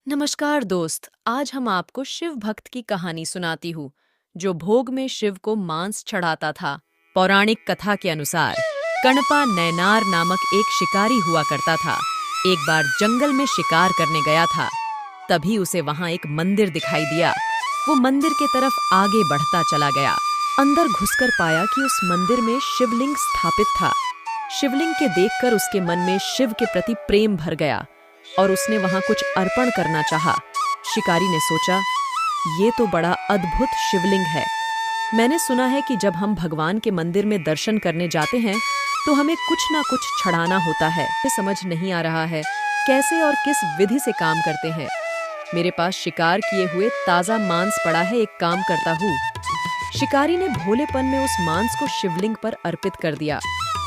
नमस्कार दोस्त, आज हम आपको शिव भक्त की कहानी सुनाती हूँ जो भोग में शिव को मांस चढ़ाता था। पौराणिक कथा के अनुसार कणपा नैनार नामक एक शिकारी हुआ करता था। एक बार जंगल में शिकार करने गया था, तभी उसे वहाँ एक मंदिर दिखाई दिया। वो मंदिर के तरफ आगे बढ़ता चला गया। अंदर घुसकर पाया कि उस मंदिर में शिवलिंग स्थापित था। शिवलिंग के देखकर उसके मन में शिव के प्रति प्रेम भर गया और उसने वहां कुछ अर्पण करना चाहा। शिकारी ने सोचा, ये तो बड़ा अद्भुत शिवलिंग है। मैंने सुना है कि जब हम भगवान के मंदिर में दर्शन करने जाते हैं तो हमें कुछ ना कुछ चढ़ाना होता है। मुझे समझ नहीं आ रहा है कैसे और किस विधि से काम करते हैं। मेरे पास शिकार किए हुए ताजा मांस पड़ा है, एक काम करता हूँ। शिकारी ने भोलेपन में उस मांस को शिवलिंग पर अर्पित कर दिया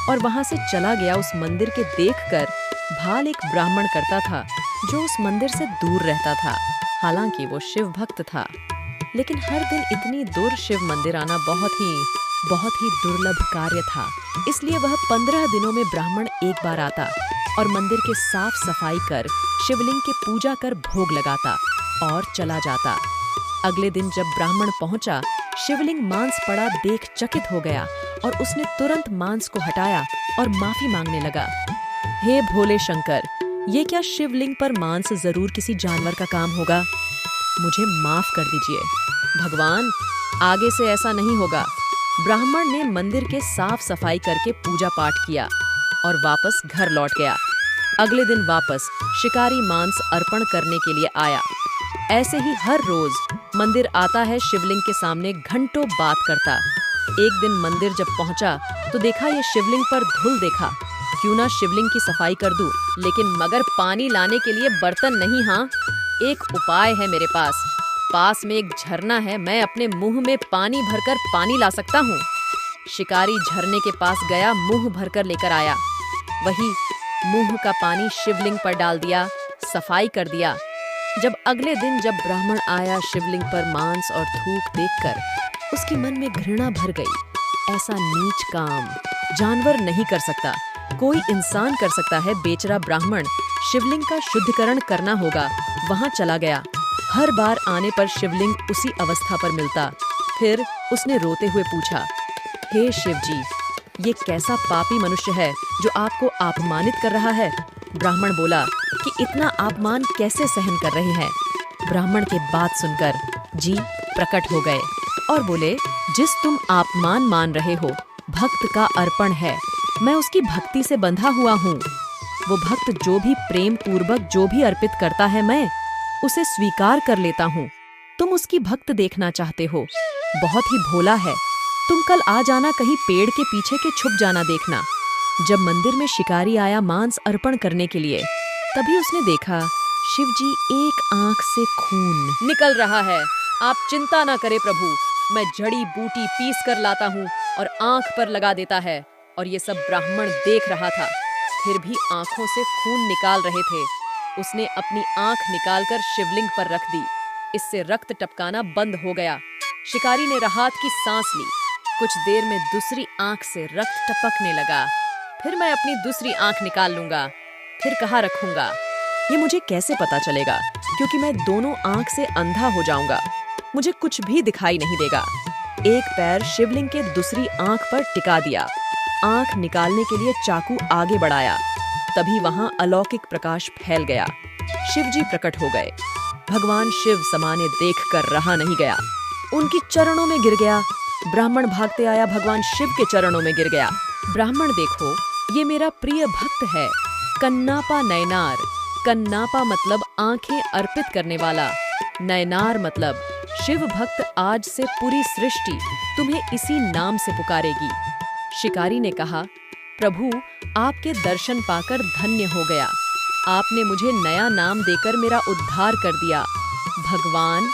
और वहां से चला गया। उस मंदिर के देखकर भाल एक ब्राह्मण करता था जो उस मंदिर से दूर रहता था। हालांकि वो शिव भक्त था, लेकिन हर दिन इतनी दूर शिव मंदिर आना बहुत ही दुर्लभ कार्य था। इसलिए वह 15 दिनों में ब्राह्मण एक बार आता और मंदिर के साफ सफाई कर शिवलिंग के पूजा कर भोग लगाता और चला जाता। अगले दिन जब ब्राह्मण पहुंचा, शिवलिंग मांस पड़ा देख चकित हो गया और उसने तुरंत मांस को हटाया और माफी मांगने लगा। हे भोले शंकर, ये क्या शिवलिंग पर मांस जरूर किसी जानवर का काम होगा। मुझे माफ कर दीजिए भगवान, आगे से ऐसा नहीं होगा। ब्राह्मण ने मंदिर के साफ सफाई करके पूजा पाठ किया और वापस घर लौट गया। अगले दिन वापस शिकारी मांस अर्पण करने के लिए आया। ऐसे ही हर रोज मंदिर आता है, शिवलिंग के सामने घंटों बात करता। एक दिन मंदिर जब पहुंचा तो देखा ये शिवलिंग पर धूल देखा। क्यों ना शिवलिंग की सफाई कर दूं, लेकिन मगर पानी लाने के लिए बर्तन नहीं। हाँ, एक उपाय है मेरे पास में एक झरना है, मैं अपने मुंह में पानी भरकर पानी ला सकता हूँ। शिकारी झरने के पास गया, मुंह भरकर लेकर आया। वही मुंह का पानी शिवलिंग पर डाल दिया, सफाई कर दिया। जब अगले दिन जब ब्राह्मण आया, शिवलिंग पर मांस और थूक देखकर उसके मन में घृणा भर गई। ऐसा नीच काम जानवर नहीं कर सकता, कोई इंसान कर सकता है। बेचारा ब्राह्मण, शिवलिंग का शुद्धिकरण करना होगा। वहां चला गया। हर बार आने पर शिवलिंग उसी अवस्था पर मिलता। फिर उसने रोते हुए पूछा, हे शिव जी, ये कैसा पापी मनुष्य है जो आपको अपमानित कर रहा है। ब्राह्मण बोला कि इतना अपमान कैसे सहन कर रहे हैं। ब्राह्मण के बात सुनकर जी प्रकट हो गए और बोले, जिस तुम अपमान मान रहे हो, भक्त का अर्पण है। मैं उसकी भक्ति से बंधा हुआ हूँ। वो भक्त जो भी प्रेम पूर्वक जो भी अर्पित करता है, मैं उसे स्वीकार कर लेता हूँ। तुम उसकी भक्त देखना चाहते हो, बहुत ही भोला है। तुम कल आ जाना, कहीं पेड़ के पीछे के छुप जाना देखना। जब मंदिर में शिकारी आया मांस अर्पण करने के लिए, तभी उसने देखा शिवजी एक आंख से खून निकल रहा है। आप चिंता ना करें प्रभु, मैं जड़ी बूटी पीस कर लाता हूँ और आंख पर लगा देता है। और ये सब ब्राह्मण देख रहा था, फिर भी आंखों से खून निकाल रहे थे। उसने अपनी आंख निकालकर शिवलिंग पर रख दी। इससे रक्त टपकाना बंद हो गया। शिकारी ने राहत की सांस ली। कुछ देर में दूसरी आंख से रक्त टपकने लगा। फिर मैं अपनी दूसरी आंख निकाल लूंगा, फिर कहाँ रखूंगा, ये मुझे कैसे पता चलेगा, क्योंकि मैं दोनों आंख से अंधा हो जाऊंगा। मुझे कुछ भी दिखाई नहीं देगा। एक पैर शिवलिंग के दूसरी आंख पर टिका दिया। आंख निकालने के लिए चाकू आगे बढ़ाया, तभी वहां अलौकिक प्रकाश फैल गया। शिवजी प्रकट हो गए। भगवान शिव समाने देखकर रहा नहीं गया, उनकी चरणों में गिर गया। ब्राह्मण भागते आया, भगवान शिव के चरणों में गिर गया। ब्राह्मण, देखो, ये मेरा प्रिय भक्त है, कन्नापा नैनार। कन्नापा मतलब आंखें अर्पित करने वाला, नैनार मतलब शिव भक्त। आज से पूरी सृष्टि तुम्हें इसी नाम से पुकारेगी। शिकारी ने कहा, प्रभु, आपके दर्शन पाकर धन्य हो गया। आपने मुझे नया नाम देकर मेरा उद्धार कर दिया। भगवान